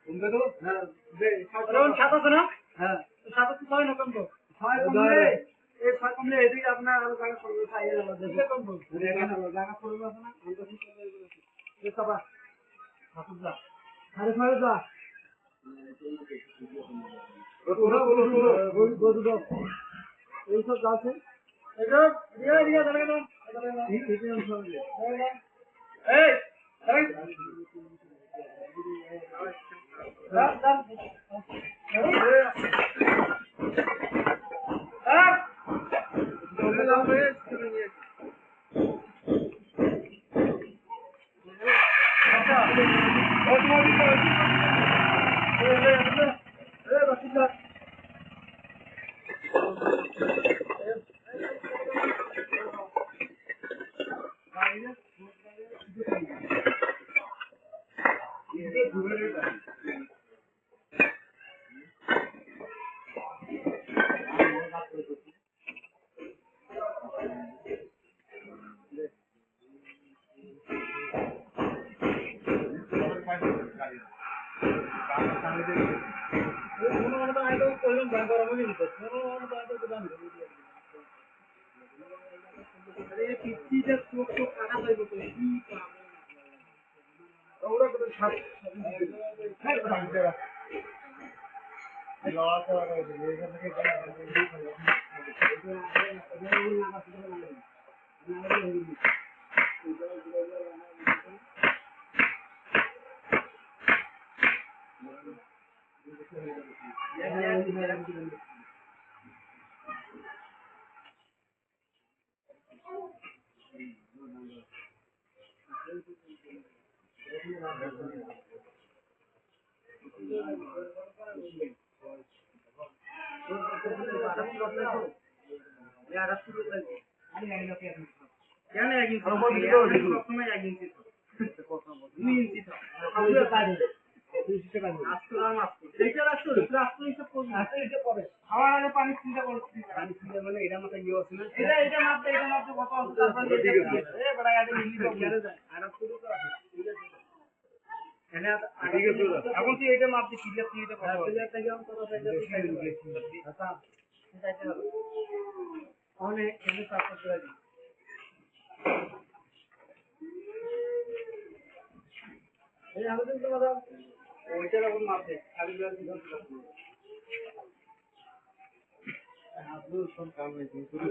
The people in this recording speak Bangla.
উনবে তো হ্যাঁ দে কারণ সাত আছে না হ্যাঁ সাত তো ছয় না কমবো ছয় কমলে এই ছয় কমলে এদিকে আপনার আরো জায়গা করবে খাইয়ে দেবো এটা কমবো জায়গা করবে না আমি তো ঠিক করে দেবো সবা হাতুর যা আরে ছয় যা গরু দাও এইসব আছে এটা দিয়া দিয়া দাঁড়া না ঠিক আছে আমি সব দিই এই এই দাঁড়া দাঁড়া চলে যাবে তুমি নিয়ে আচ্ছা ও তোমার দিকে এই বাকি যা এখন তুই এটা মাপ দিছিস তুই এটা কথা বল অনেক এনে সাপোর্ট করে দিই এই আমাদের তো কথা ওইটার এখন মাপ দে খালি বিয়ার দিন আব্দুল সব কাম নেই শুরু